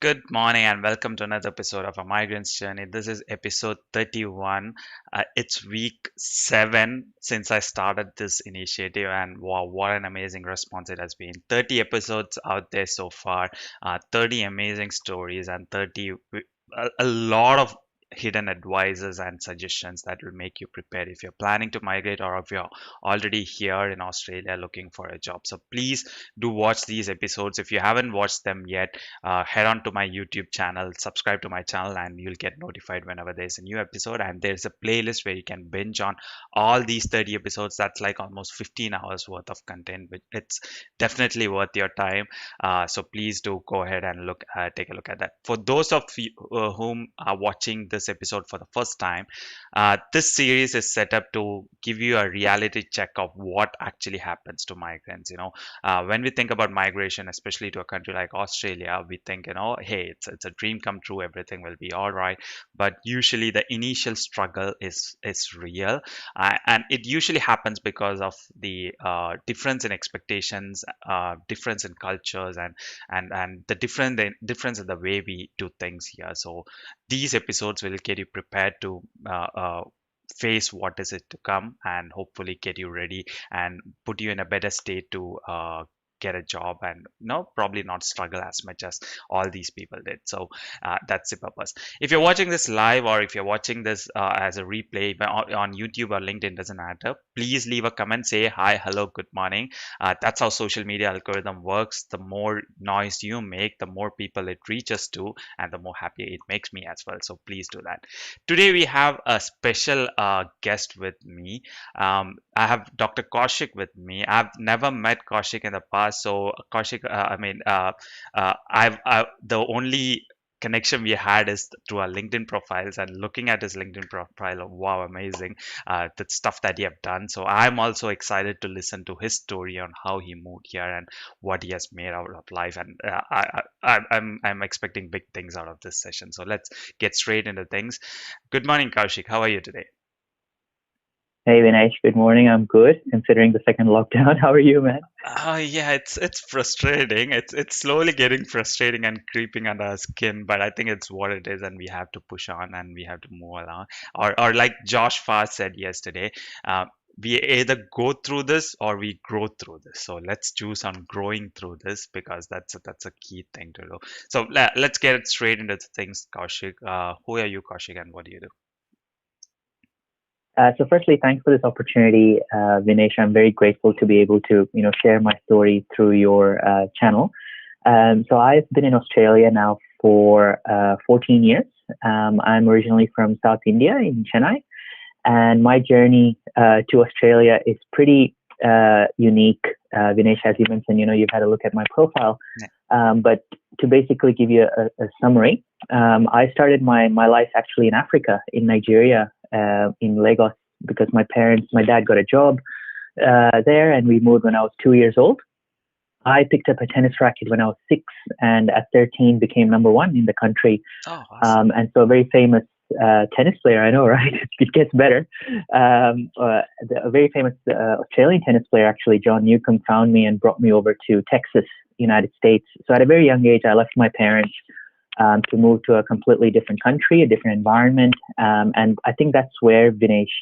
Good morning and welcome to another episode of a Migrant's Journey. This is episode 31. It's week 7 since I started this initiative, and wow, what an amazing response it has been. 30 episodes out there so far, 30 amazing stories, and a lot of hidden advices and suggestions that will make you prepared if you're planning to migrate or if you're already here in Australia looking for a job. So please do watch these episodes. If you haven't watched them yet, head on to my YouTube channel, subscribe to my channel, and you'll get notified whenever there's a new episode. And there's a playlist where you can binge on all these 30 episodes. That's like almost 15 hours worth of content, but it's definitely worth your time. So please do go ahead and take a look at that. For those of you whom are watching this episode for the first time, this series is set up to give you a reality check of what actually happens to migrants. When we think about migration, especially to a country like Australia, we think, hey, it's a dream come true, everything will be all right. But usually the initial struggle is real, and it usually happens because of the difference in expectations, difference in cultures, and the difference in the way we do things here. So these episodes will get you prepared to face what is it to come and hopefully get you ready and put you in a better state to get a job and probably not struggle as much as all these people did. So that's the purpose. If you're watching this live or if you're watching this as a replay on YouTube or LinkedIn, doesn't matter, please leave a comment, say hi, hello, good morning. That's how social media algorithm works. The more noise you make, the more people it reaches to, and the more happy it makes me as well. So please do that. Today we have a special guest with me. I have Dr. Kaushik with me. I've never met Kaushik in the past. So Kaushik, the only connection we had is through our LinkedIn profiles, and looking at his LinkedIn profile, wow, amazing, the stuff that he have done. So I'm also excited to listen to his story on how he moved here and what he has made out of life. And I'm expecting big things out of this session. So let's get straight into things. Good morning, Kaushik. How are you today? Hey Vinesh, good morning. I'm good considering the second lockdown. How are you, man? Yeah, it's frustrating. It's slowly getting frustrating and creeping under our skin, but I think it's what it is, and we have to push on and we have to move along. Or like Josh Farr said yesterday, we either go through this or we grow through this. So let's choose on growing through this because that's a key thing to do. So let's get straight into the things, Kaushik. Who are you, Kaushik, and what do you do? So firstly, thanks for this opportunity, Vinesh. I'm very grateful to be able to, share my story through your channel. So I've been in Australia now for 14 years. I'm originally from South India in Chennai, and my journey to Australia is pretty unique. Vinesh, as you mentioned, you've had a look at my profile. But to basically give you a summary, I started my life actually in Africa, in Nigeria, in Lagos, because my dad got a job there, and we moved when I was 2 years old. I picked up a tennis racket when I was 6, and at 13 became number one in the country. Oh, awesome. And so a very famous tennis player, I know, right? It gets better. A very famous Australian tennis player, actually, John Newcomb, found me and brought me over to Texas, United States. So at a very young age, I left my parents to move to a completely different country, a different environment. And I think that's where, Vinesh,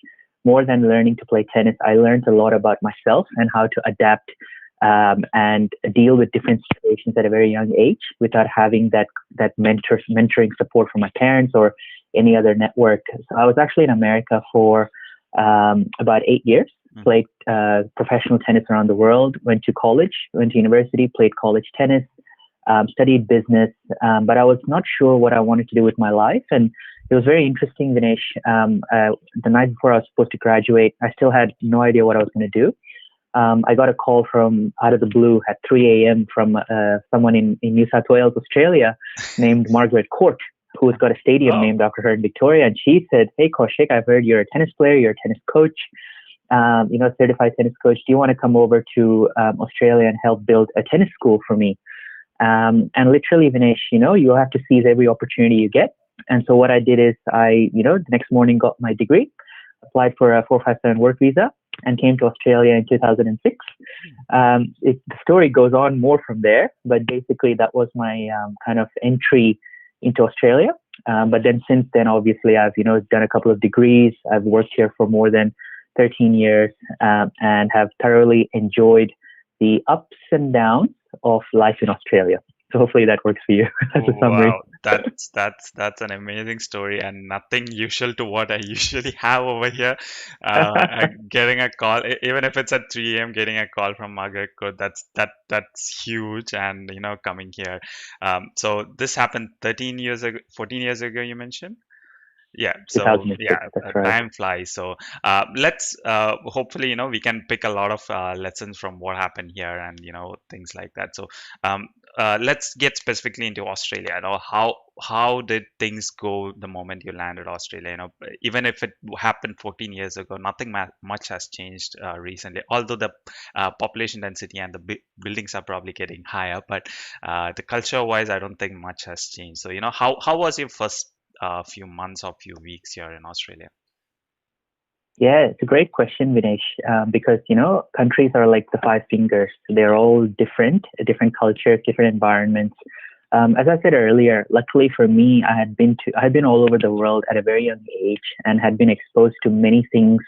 more than learning to play tennis, I learned a lot about myself and how to adapt and deal with different situations at a very young age without having that mentoring support from my parents or any other network. So I was actually in America for about 8 years, played professional tennis around the world, went to college, went to university, played college tennis, studied business, but I was not sure what I wanted to do with my life. And it was very interesting, Vinesh. The night before I was supposed to graduate, I still had no idea what I was going to do. I got a call from out of the blue at 3 a.m. from someone in New South Wales, Australia, named Margaret Court, who's got a stadium named after her in Victoria. And she said, "Hey, Kaushik, I've heard you're a tennis player, you're a tennis coach, certified tennis coach. Do you want to come over to Australia and help build a tennis school for me?" And literally, Vinesh, you have to seize every opportunity you get. And so what I did is the next morning got my degree, applied for a 457 work visa, and came to Australia in 2006. The story goes on more from there, but basically that was my kind of entry into Australia. But then since then, obviously, I've done a couple of degrees. I've worked here for more than 13 years and have thoroughly enjoyed the ups and downs of life in Australia. So hopefully that works for you as a summary. Wow, that's an amazing story and nothing usual to what I usually have over here. Getting a call, even if it's at 3 a.m., getting a call from Margaret Court, that's huge. And coming here. So this happened 13 years ago, 14 years ago, you mentioned? Yeah, so 2006, yeah, that's right. time flies. So let's hopefully we can pick a lot of lessons from what happened here and things like that. So um, let's get specifically into Australia. How did things go the moment you landed Australia? Even if it happened 14 years ago, nothing much has changed recently. Although the population density and the buildings are probably getting higher, but the culture-wise, I don't think much has changed. So how was your first few months or few weeks here in Australia? Yeah, it's a great question, Vinesh, because countries are like the five fingers. They're all different cultures, different environments. As I said earlier, luckily for me, I had been all over the world at a very young age and had been exposed to many things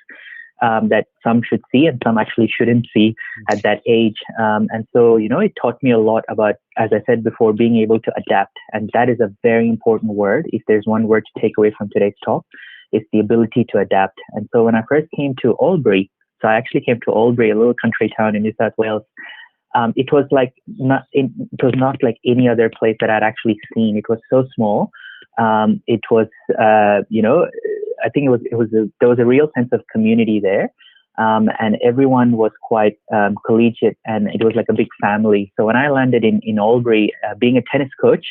that some should see and some actually shouldn't see at that age. And so, it taught me a lot about, as I said before, being able to adapt. And that is a very important word. If there's one word to take away from today's talk, it's the ability to adapt. And so when I first came to Albury, so I actually came to Albury, a little country town in New South Wales. It was not like any other place that I'd actually seen. It was so small. It was, I think there was a real sense of community there. And everyone was quite collegiate, and it was like a big family. So when I landed in Albury, being a tennis coach,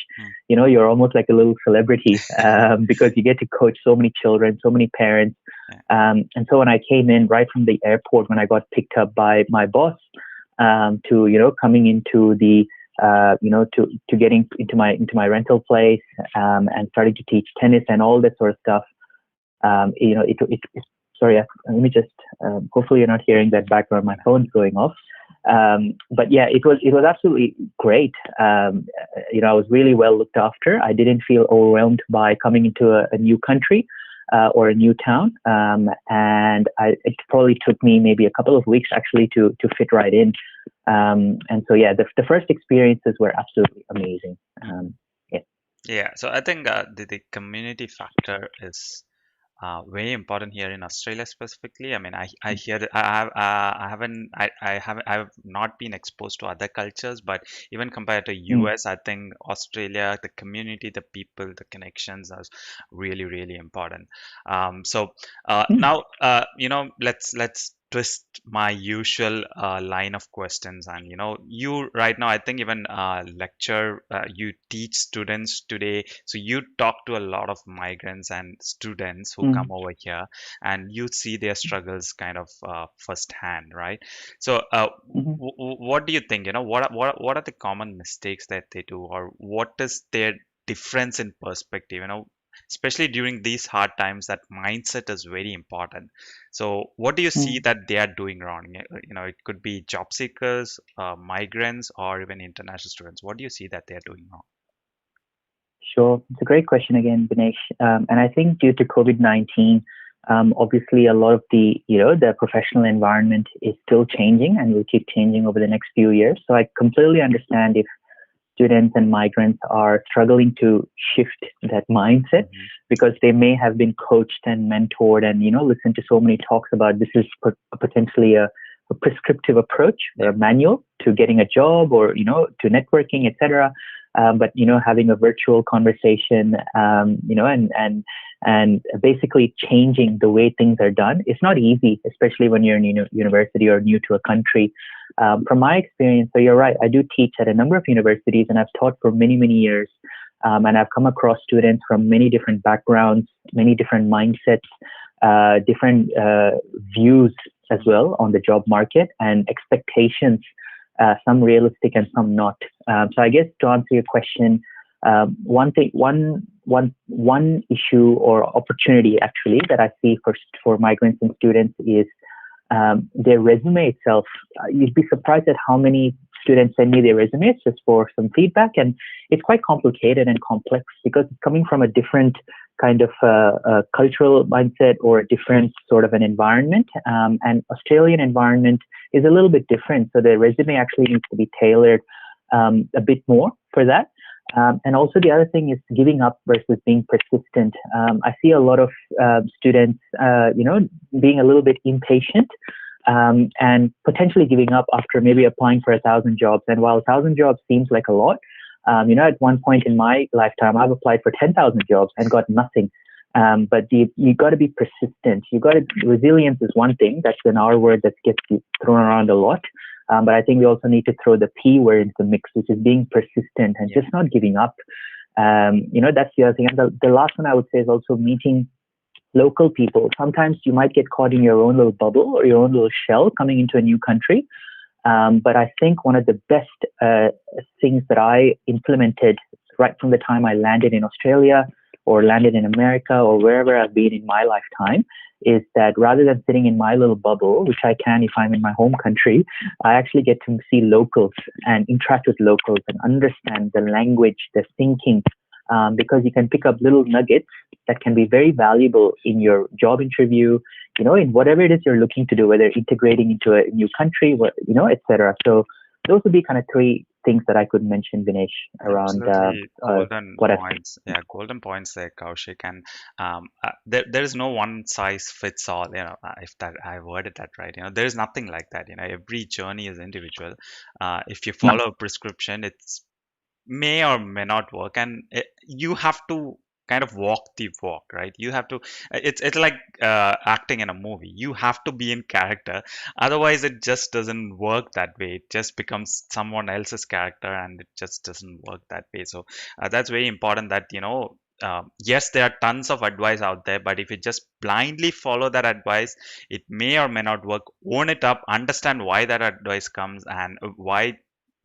you're almost like a little celebrity because you get to coach so many children, so many parents. And so when I came in right from the airport, when I got picked up by my boss, to coming into the to getting into my rental place and starting to teach tennis and all that sort of stuff. Sorry, let me just. Hopefully, you're not hearing that background. My phone's going off. But yeah, it was absolutely great. I was really well looked after. I didn't feel overwhelmed by coming into a new country or a new town, and it probably took me maybe a couple of weeks actually to fit right in. And so yeah, the first experiences were absolutely amazing. Yeah. Yeah, so I think the community factor is very important here in Australia specifically. I mean, I hear that I have not been exposed to other cultures, but even compared to Mm, US, I think Australia, the community, the people, the connections are really, really important. So mm, now, let's twist my usual line of questions. And you right now, I think even you teach students today, so you talk to a lot of migrants and students who mm, come over here, and you see their struggles kind of firsthand, right? So mhm. what do you think? What are the common mistakes that they do, or what is their difference in perspective? Especially during these hard times, that mindset is very important. So what do you see Mm. that they are doing wrong? It could be job seekers, migrants, or even international students. What do you see that they are doing wrong? Sure. It's a great question again, Dinesh. And I think due to COVID-19, obviously a lot of the professional environment is still changing and will keep changing over the next few years. So I completely understand if students and migrants are struggling to shift that mindset Hmm. because they may have been coached and mentored and, listened to so many talks about this is potentially a prescriptive approach or Yeah. a manual to getting a job or, to networking, etc. But having a virtual conversation, and basically changing the way things are done. It's not easy, especially when you're in university or new to a country. From my experience, so you're right. I do teach at a number of universities, and I've taught for many, many years. And I've come across students from many different backgrounds, many different mindsets, different views as well on the job market and expectations, some realistic and some not. So I guess to answer your question, one issue or opportunity actually that I see for migrants and students is their resume itself, you'd be surprised at how many students send me their resumes just for some feedback. And it's quite complicated and complex because it's coming from a different kind of cultural mindset or a different sort of an environment. And Australian environment is a little bit different. So the resume actually needs to be tailored a bit more for that. And also the other thing is giving up versus being persistent. I see a lot of students, being a little bit impatient and potentially giving up after maybe applying for 1,000 jobs. And while 1,000 jobs seems like a lot, at one point in my lifetime, I've applied for 10,000 jobs and got nothing. But you got to be persistent. Resilience is one thing. That's an R word that gets thrown around a lot. But I think we also need to throw the P word into the mix, which is being persistent and just not giving up. That's the other thing. And the last one I would say is also meeting local people. Sometimes you might get caught in your own little bubble or your own little shell coming into a new country. But I think one of the best things that I implemented right from the time I landed in Australia or landed in America or wherever I've been in my lifetime is that rather than sitting in my little bubble, which I can if I'm in my home country, I actually get to see locals and interact with locals and understand the language, the thinking, because you can pick up little nuggets that can be very valuable in your job interview, in whatever it is you're looking to do, whether integrating into a new country, etc. So those would be kind of three things that I could mention, Vinesh, around Absolutely golden what I've. points. Yeah, golden points there, Kaushik. And there is no one size fits all, if that I worded that right. There is nothing like that. Every journey is individual. If you No, follow a prescription, it's may or may not work, and you have to kind of walk the walk, right? You have to. It's like acting in a movie. You have to be in character, otherwise it just doesn't work that way. It just becomes someone else's character, and it just doesn't work that way. So that's very important. That yes, there are tons of advice out there, but if you just blindly follow that advice, it may or may not work. Own it up, understand why that advice comes and why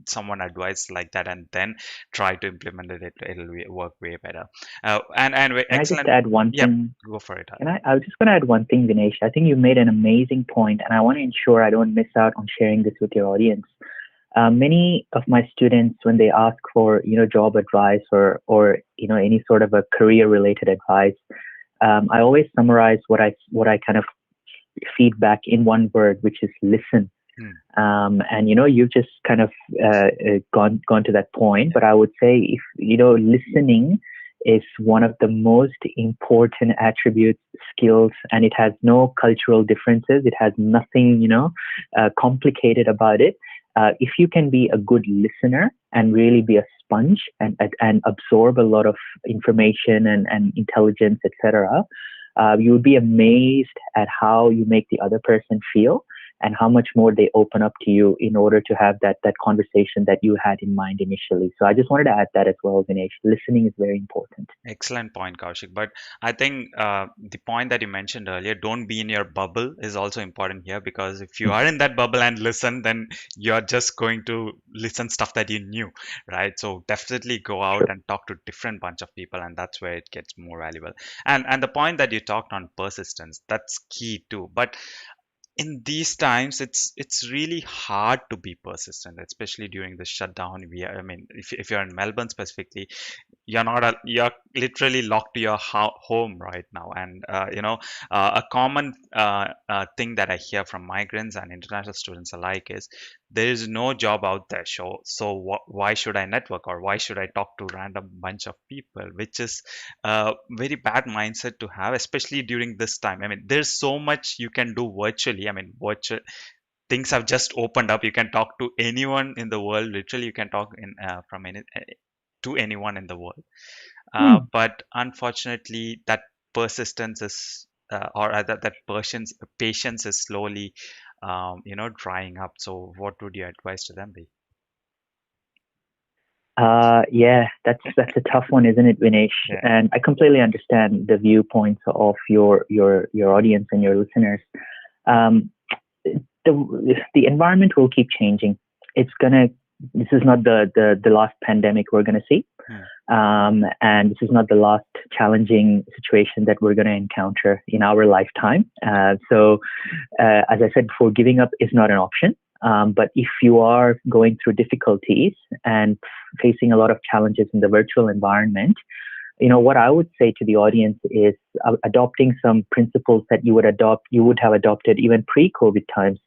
someone advised like that, and then try to implement it. It'll work way better. can I just Excellent. add one Yep, thing? go for it. I was just going to add one thing, Vinesh. I think you made an amazing point, and I want to ensure I don't miss out on sharing this with your audience. Many of my students, when they ask for job advice or any sort of a career related advice, I always summarize what I kind of feedback in one word, which is listen. Hmm. And you've just kind of gone to that point, but I would say if listening is one of the most important attributes, skills, and it has no cultural differences. It has nothing complicated about it. If you can be a good listener and really be a sponge and absorb a lot of information and intelligence, etc., you would be amazed at how you make the other person feel and how much more they open up to you in order to have that conversation that you had in mind initially. So I just wanted to add that as well, Vinesh. Listening is very important. Excellent point, Kaushik. But I think the point that you mentioned earlier, don't be in your bubble, is also important here, because if you are in that bubble and listen, then you're just going to listen stuff that you knew, right? So definitely go out True. and talk to different bunch of people, and that's where it gets more valuable. And the point that you talked on persistence, that's key too. But in these times it's really hard to be persistent, especially during the shutdown. I mean, if you're in Melbourne specifically, you're literally locked to your home right now. And a common thing that I hear from migrants and international students alike is there is no job out there. So why should I network, or why should I talk to random bunch of people, which is a very bad mindset to have, especially during this time. I mean, there's so much you can do virtually. I mean, virtual things have just opened up. You can talk to anyone in the world. Literally, you can talk from any to anyone in the world. Hmm. But unfortunately, that persistence is, or that patience is slowly, drying up. So, what would your advice to them be? Yeah, that's a tough one, isn't it, Vinesh? Yeah. And I completely understand the viewpoints of your audience and your listeners. Um, the environment will keep changing. It's gonna. This is not the last pandemic we're gonna see. Hmm. And this is not the last challenging situation that we're going to encounter in our lifetime. As I said before, giving up is not an option. But if you are going through difficulties and facing a lot of challenges in the virtual environment, what I would say to the audience is adopting some principles that you would have adopted even pre-COVID times.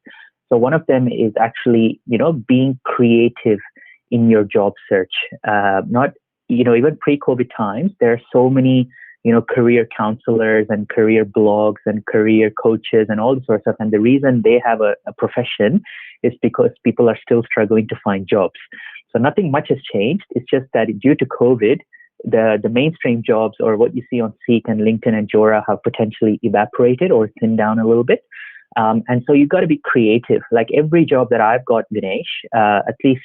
So one of them is actually, being creative in your job search. Not, even pre-COVID times, there are so many, career counselors and career blogs and career coaches and all sorts of stuff. And the reason they have a profession is because people are still struggling to find jobs. So nothing much has changed. It's just that due to COVID, the mainstream jobs, or what you see on Seek and LinkedIn and Jora, have potentially evaporated or thinned down a little bit. And so you've got to be creative. Like every job that I've got, Dinesh, at least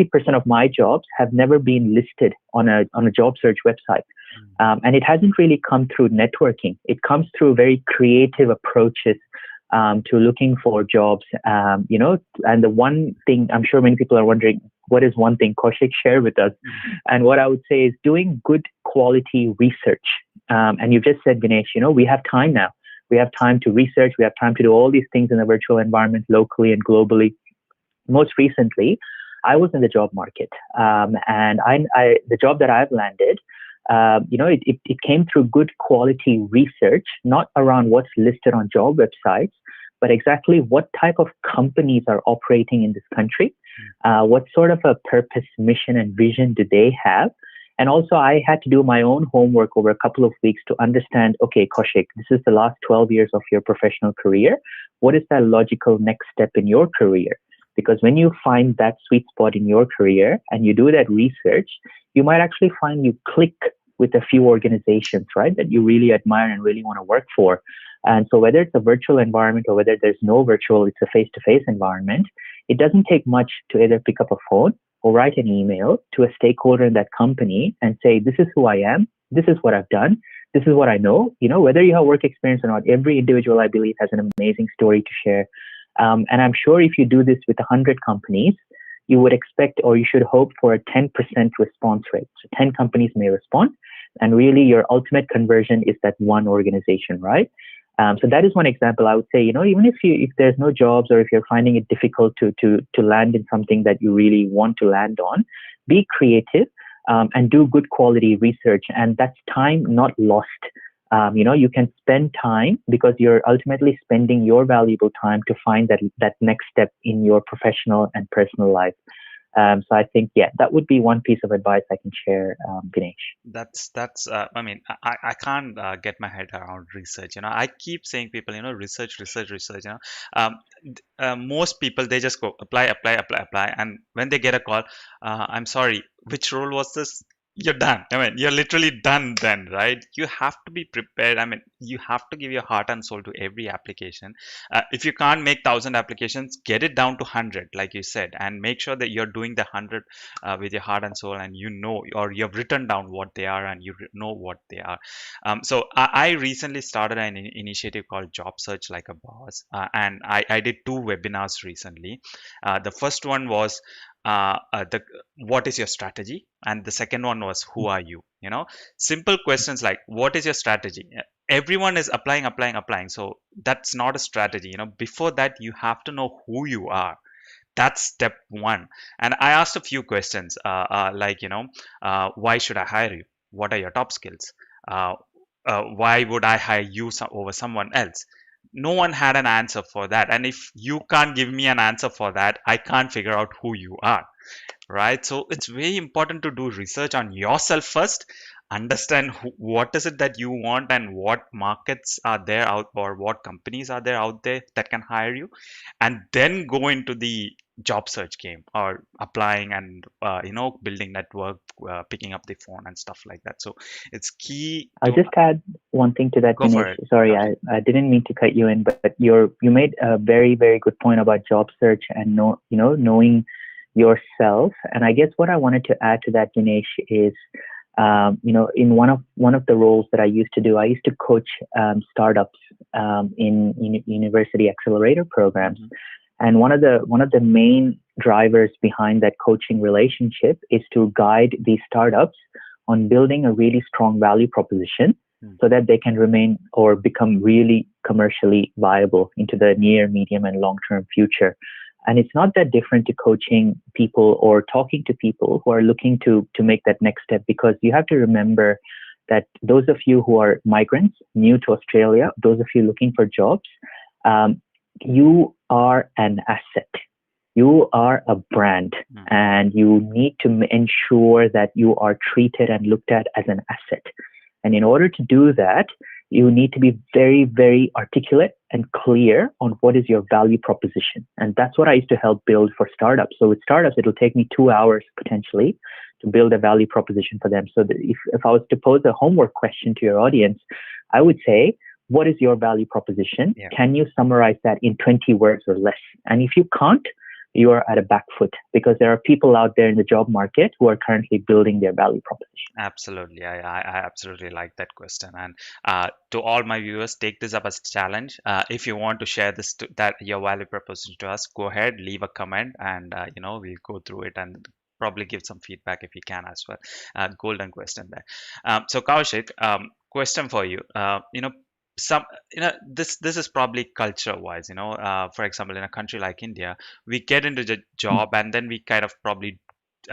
60% of my jobs have never been listed on a job search website. And it hasn't really come through networking. It comes through very creative approaches to looking for jobs. And the one thing I'm sure many people are wondering, what is one thing? Kaushik, share with us. And what I would say is doing good quality research. And you've just said, Dinesh, we have time now. We have time to research. We have time to do all these things in the virtual environment, locally and globally. Most recently, I was in the job market, and the job that I've landed, it came through good quality research, not around what's listed on job websites, but exactly what type of companies are operating in this country, what sort of a purpose, mission, and vision do they have. And also, I had to do my own homework over a couple of weeks to understand, okay, Kaushik, this is the last 12 years of your professional career. What is that logical next step in your career? Because when you find that sweet spot in your career and you do that research, you might actually find you click with a few organizations, right, that you really admire and really want to work for. And so whether it's a virtual environment or whether there's no virtual, it's a face-to-face environment, it doesn't take much to either pick up a phone or write an email to a stakeholder in that company and say, this is who I am, this is what I've done, this is what I know. Whether you have work experience or not, every individual, I believe, has an amazing story to share. And I'm sure if you do this with 100 companies, you would expect, or you should hope for, a 10% response rate. So 10 companies may respond, and really your ultimate conversion is that one organization, right? So that is one example. I would say, even if there's no jobs, or if you're finding it difficult to land in something that you really want to land on, be creative and do good quality research. And that's time not lost. You can spend time because you're ultimately spending your valuable time to find that next step in your professional and personal life. So I think, that would be one piece of advice I can share, Ganesh. That's I mean, I can't get my head around research. I keep saying people, research, research, research. Most people, they just go apply, apply, apply, apply, and when they get a call, I'm sorry, which role was this? You're done. I mean, you're literally done then, right? You have to be prepared. I mean, you have to give your heart and soul to every application. If you can't make 1,000 applications, get it down to 100, like you said, and make sure that you're doing the 100 with your heart and soul, and or you have written down what they are, and you know what they are. So I recently started an initiative called Job Search Like a Boss, and I did 2 webinars recently. The first one was the what is your strategy, and the second one was who are you. Simple questions like what is your strategy. Everyone is applying, applying, applying, so that's not a strategy. Before that, you have to know who you are. That's step one. And I asked a few questions, like, why should I hire you? What are your top skills? Why would I hire you over someone else? No one had an answer for that. And if you can't give me an answer for that, I can't figure out who you are, right? So it's very important to do research on yourself first, understand what is it that you want, and what markets are there out, or what companies are there out there that can hire you, and then go into the job search game, or applying and building network, picking up the phone and stuff like that. So it's key I'll to just add one thing to that, go for Dinesh. it. Sorry, I didn't mean to cut you in, but you made a very, very good point about job search and knowing yourself. And I guess what I wanted to add to that, Dinesh, is in one of the roles that I used to do, I used to coach startups in university accelerator programs. Mhm. And one of the main drivers behind that coaching relationship is to guide these startups on building a really strong value proposition Mm. so that they can remain or become really commercially viable into the near, medium, and long term future. And it's not that different to coaching people or talking to people who are looking to make that next step, because you have to remember that those of you who are migrants, new to Australia, those of you looking for jobs, um, you are an asset. You are a brand, Mm. and you need to ensure that you are treated and looked at as an asset. And in order to do that, you need to be very, very articulate and clear on what is your value proposition. And that's what I used to help build for startups. So with startups, it'll take me 2 hours potentially to build a value proposition for them. So that if I was to pose a homework question to your audience, I would say, what is your value proposition? Yeah. Can you summarize that in 20 words or less? And if you can't, you are at a back foot, because there are people out there in the job market who are currently building their value proposition. Absolutely. I absolutely like that question. And to all my viewers, take this up as a challenge. If you want to share that your value proposition to us, go ahead, leave a comment, and we'll go through it and probably give some feedback if we can as well. Golden question there. So Kaushik, question for you. Some this is probably culture wise. For example, in a country like India, we get into the job and then we kind of probably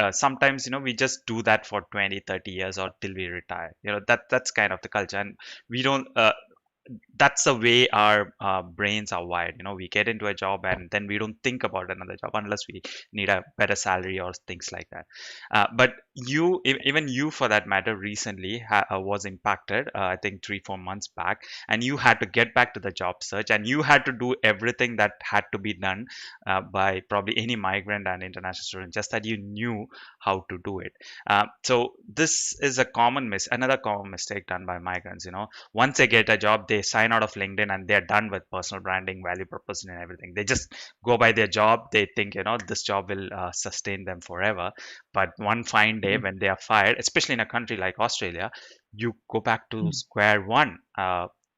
sometimes we just do that for 20, 30 years or till we retire. That's kind of the culture, and we don't that's the way our brains are wired. We get into a job and then we don't think about another job unless we need a better salary or things like that. But even you for that matter, recently was impacted, I think 3, 4 months back, and you had to get back to the job search and you had to do everything that had to be done by probably any migrant and international student, just that you knew how to do it. So this is another common mistake done by migrants. Once they get a job, they sign out of LinkedIn and they're done with personal branding, value proposition, and everything. They just go by their job. They think, this job will sustain them forever. But one fine day when they are fired, especially in a country like Australia, you go back to square one.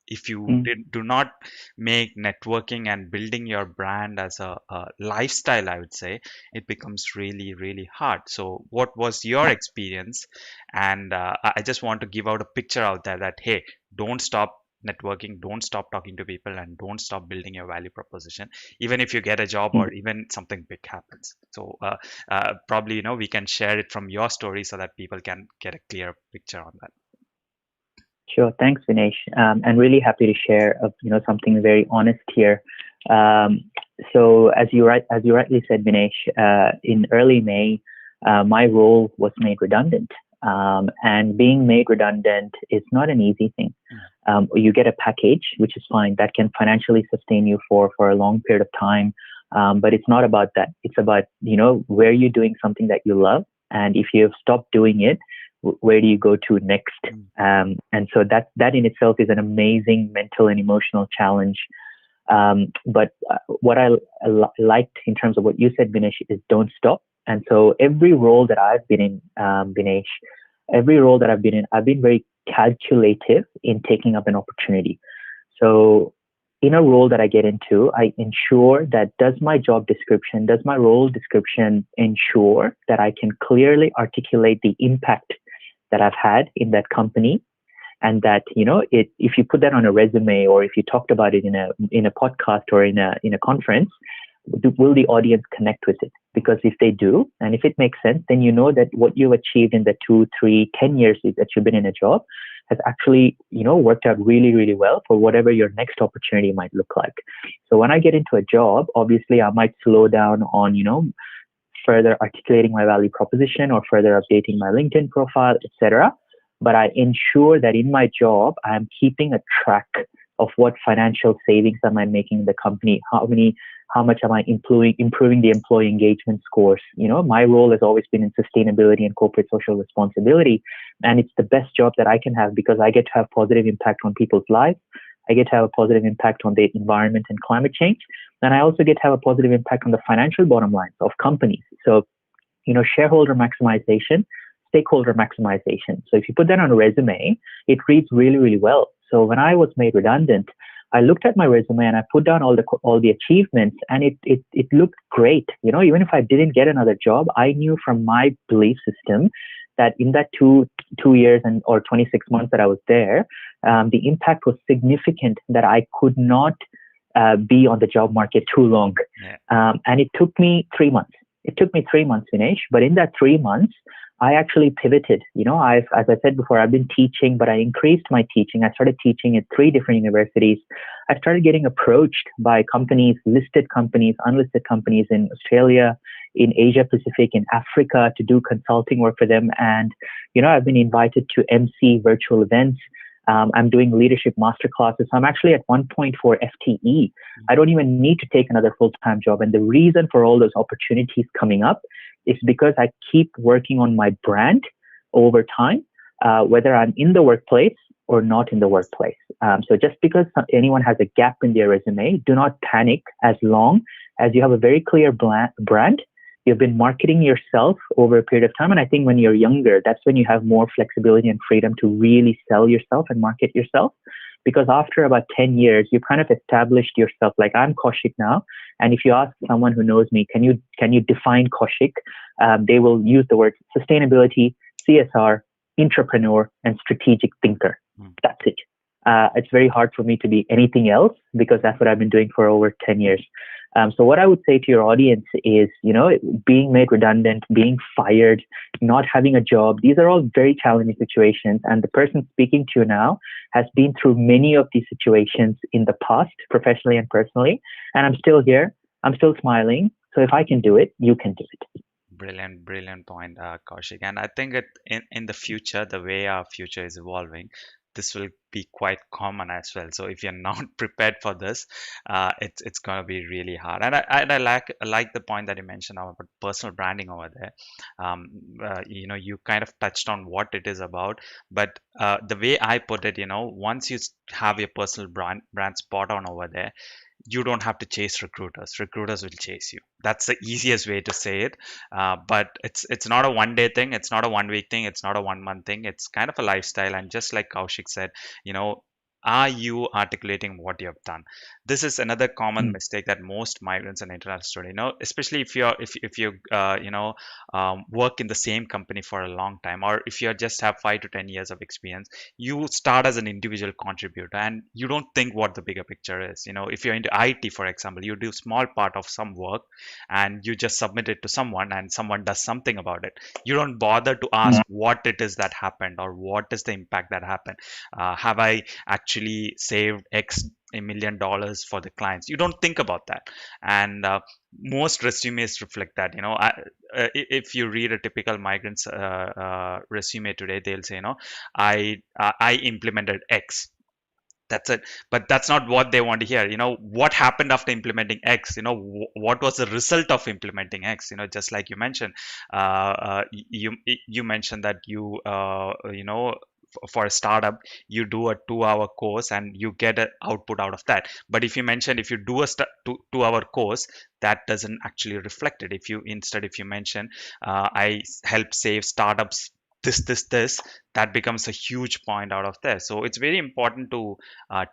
If you do not make networking and building your brand as a lifestyle, I would say it becomes really, really hard. So, what was your experience? And I just want to give out a picture out there that, hey, don't stop networking, don't stop talking to people, and don't stop building your value proposition, even if you get a job or even something big happens. So, probably, we can share it from your story so that people can get a clear picture on that. Sure. Thanks, Vinesh. And really happy to share, something very honest here. So as you rightly said, Vinesh, in early May, my role was made redundant. And being made redundant is not an easy thing. You get a package, which is fine, that can financially sustain you for a long period of time. But it's not about that. It's about, where you're doing something that you love. And if you've stopped doing it, where do you go to next? And so that in itself is an amazing mental and emotional challenge. But what I liked in terms of what you said, Vinesh, is don't stop. And so every role that I've been in, Vinesh, every role that I've been in, I've been very calculative in taking up an opportunity. So in a role that I get into, I ensure that does my role description ensure that I can clearly articulate the impact that I've had in that company, and that if you put that on a resume or if you talked about it in a podcast or in a conference, will the audience connect with it? Because if they do, and if it makes sense, then you know that what you achieved in the 2, 3, 10 years that you've been in a job has actually worked out really, really well for whatever your next opportunity might look like. So when I get into a job, obviously I might slow down on further articulating my value proposition or further updating my LinkedIn profile, etc. But I ensure that in my job, I'm keeping a track of what financial savings am I making in the company, how much am I improving the employee engagement scores. My role has always been in sustainability and corporate social responsibility, and it's the best job that I can have because I get to have positive impact on people's lives. I get to have a positive impact on the environment and climate change. And I also get to have a positive impact on the financial bottom lines of companies. So, shareholder maximization, stakeholder maximization. So if you put that on a resume, it reads really, really well. So when I was made redundant, I looked at my resume and I put down all the achievements, and it looked great. Even if I didn't get another job, I knew from my belief system that in that two years and or 26 months that I was there, the impact was significant that I could not be on the job market too long. Yeah. And it took me 3 months. It took me 3 months, Vinesh. But in that 3 months, I actually pivoted. As I said before, I've been teaching, but I increased my teaching. I started teaching at 3 different universities. I started getting approached by companies, listed companies, unlisted companies in Australia, in Asia Pacific, in Africa to do consulting work for them. And, I've been invited to MC virtual events. I'm doing leadership masterclasses. So I'm actually at 1.4 FTE. I don't even need to take another full-time job. And the reason for all those opportunities coming up is because I keep working on my brand over time, whether I'm in the workplace or not in the workplace. So just because anyone has a gap in their resume, do not panic as long as you have a very clear brand. You've been marketing yourself over a period of time. And I think when you're younger, that's when you have more flexibility and freedom to really sell yourself and market yourself. Because after about 10 years, you've kind of established yourself. Like I'm Kaushik now. And if you ask someone who knows me, can you define Kaushik? They will use the words sustainability, CSR, entrepreneur, and strategic thinker. That's it. It's very hard for me to be anything else because that's what I've been doing for over 10 years. So what I would say to your audience is, being made redundant, being fired, not having a job, these are all very challenging situations. And the person speaking to you now has been through many of these situations in the past, professionally and personally. And I'm still here. I'm still smiling. So if I can do it, you can do it. Brilliant point, Kaushik. And I think in the future, the way our future is evolving, this will be quite common as well. So if you're not prepared for this, it's gonna be really hard. And I like the point that you mentioned about personal branding over there. You kind of touched on what it is about, but the way I put it, once you have your personal brand spot on over there, you don't have to chase recruiters. Recruiters will chase you. That's the easiest way to say it. But it's not a 1 day thing. It's not a 1 week thing. It's not a 1 month thing. It's kind of a lifestyle. And just like Kaushik said, you know, are you articulating what you have done? This is another common Mm. mistake that most migrants and international students, especially if you work in the same company for a long time, or if you just have 5 to 10 years of experience, you start as an individual contributor and you don't think what the bigger picture is. If you're into IT, for example, you do small part of some work and you just submit it to someone and someone does something about it. You don't bother to ask what it is that happened or what is the impact that happened. Have I actually saved $X million for the clients? You don't think about that. And most resumes reflect that. If you read a typical migrant's resume today, they'll say, I implemented X. That's it. But that's not what they want to hear. What happened after implementing X? What was the result of implementing X? Just like you mentioned, you mentioned that for a startup, you do a 2 hour course and you get an output out of that. But if you do a 2 hour course, that doesn't actually reflect it. If you mention, I help save startups this, that becomes a huge point out of there. So it's very important to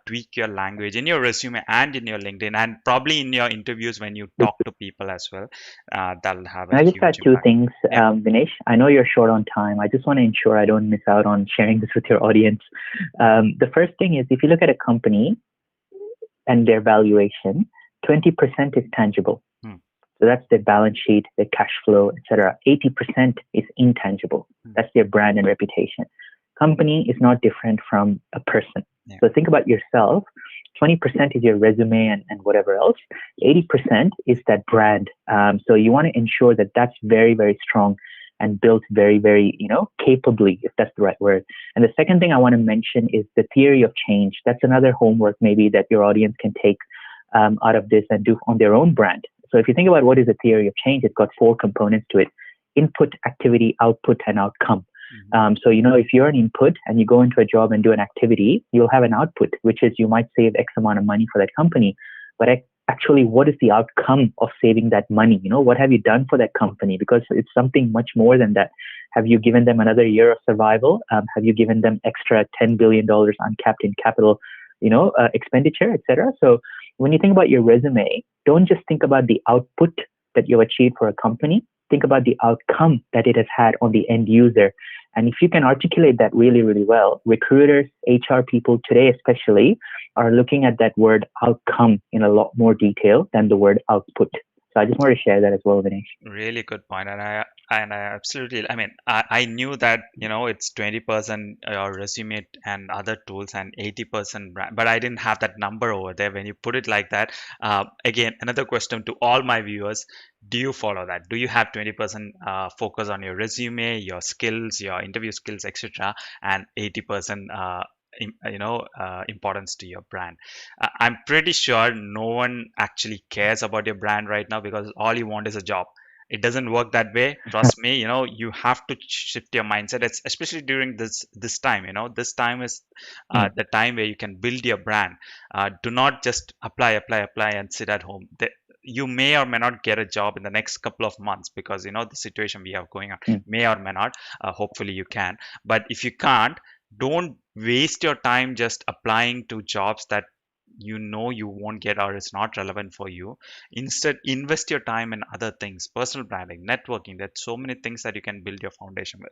tweak your language in your resume and in your LinkedIn, and probably in your interviews when you talk to people as well. That'll have a Can I just add huge two impact. things, Yeah. Vinesh? I know you're short on time. I just want to ensure I don't miss out on sharing this with your audience. The first thing is if you look at a company and their valuation, 20% is tangible. Hmm. So that's their balance sheet, their cash flow, etc. 80% is intangible. That's their brand and reputation. Company is not different from a person. Yeah. So think about yourself. 20% is your resume and whatever else. 80% is that brand. So you want to ensure that that's very, very strong and built very, very, capably, if that's the right word. And the second thing I want to mention is the theory of change. That's another homework maybe that your audience can take out of this and do on their own brand. So if you think about what is a theory of change, it's got 4 components to it: input, activity, output, and outcome. So, if you're an input and you go into a job and do an activity, you'll have an output, which is you might save X amount of money for that company. But actually, what is the outcome of saving that money? What have you done for that company? Because it's something much more than that. Have you given them another year of survival? Have you given them extra $10 billion uncapped in capital expenditure, etc. So when you think about your resume, don't just think about the output that you've achieved for a company. Think about the outcome that it has had on the end user. And if you can articulate that really, really well, recruiters, HR people today especially are looking at that word outcome in a lot more detail than the word output. So I just want to share that as well, Vinesh. Really good point, and I absolutely. I mean, I knew that it's 20% resume and other tools and 80% brand, but I didn't have that number over there. When you put it like that, again, another question to all my viewers: do you follow that? Do you have 20% focus on your resume, your skills, your interview skills, etc., and 80% importance to your brand? I'm pretty sure no one actually cares about your brand right now because all you want is a job. It doesn't work that way. Trust me, you have to shift your mindset. It's especially during this time. This time is Mm, the time where you can build your brand. Do not just apply, and sit at home. You may or may not get a job in the next couple of months because the situation we have going on mm, may or may not. Hopefully you can, but if you can't, don't waste your time just applying to jobs that you won't get or it's not relevant for you. Instead, invest your time in other things: personal branding, networking. There's so many things that you can build your foundation with.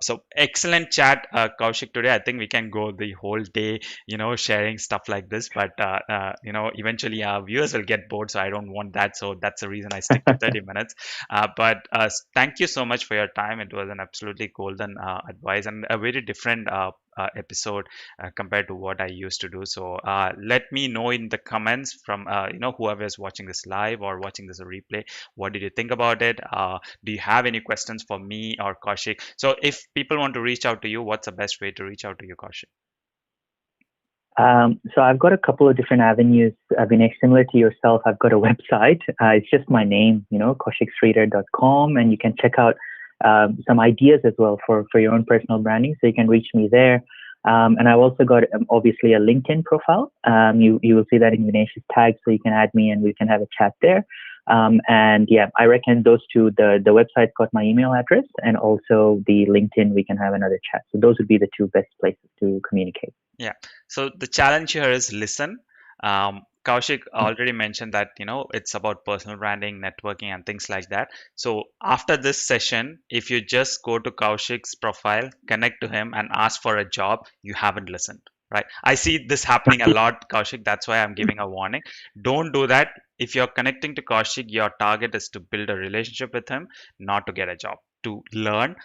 So excellent chat, Kaushik, today. I think we can go the whole day sharing stuff like this, but eventually our viewers will get bored, so I don't want that. So that's the reason I stick to 30 minutes. But thank you so much for your time. It was an absolutely golden advice and a very different episode compared to what I used to do. So let me know in the comments from whoever is watching this live or watching this replay. What did you think about it? Do you have any questions for me or Kaushik? So if people want to reach out to you, what's the best way to reach out to you, Kaushik? So I've got a couple of different avenues. Vinesh, similar to yourself, I've got a website. It's just my name, kaushikstreeter.com, and you can check out some ideas as well for your own personal branding. So you can reach me there. And I've also got obviously a LinkedIn profile. You will see that in Vinesh's tag, so you can add me and we can have a chat there. And yeah, I reckon those two, the website got my email address, and also the LinkedIn, we can have another chat. So those would be the two best places to communicate. Yeah. So the challenge here is listen. Kaushik already mentioned that it's about personal branding, networking, and things like that. So after this session, if you just go to Kaushik's profile, connect to him, and ask for a job, you haven't listened, right? I see this happening a lot, Kaushik. That's why I'm giving a warning. Don't do that. If you're connecting to Kaushik, your target is to build a relationship with him, not to get a job, to learn.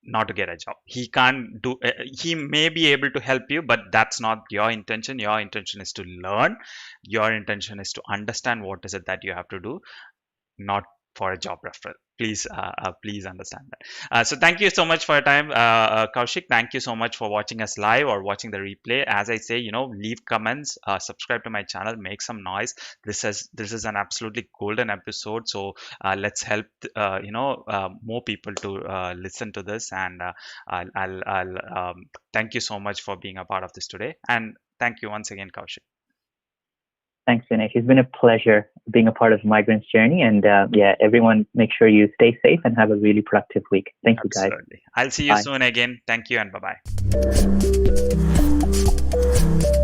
Not to get a job. He can't do, he may be able to help you, but that's not your intention. Your intention is to learn. Your intention is to understand what is it that you have to do, not for a job referral. Please understand that. So thank you so much for your time, Kaushik. Thank you so much for watching us live or watching the replay. As I say, leave comments, subscribe to my channel, make some noise. This is an absolutely golden episode. So let's help more people to listen to this. And I'll thank you so much for being a part of this today. And thank you once again, Kaushik. Thanks, Vinesh. It's been a pleasure being a part of Migrant's journey. And yeah, everyone, make sure you stay safe and have a really productive week. Thank you, guys. Absolutely. I'll see you Bye. soon again. Thank you and bye bye.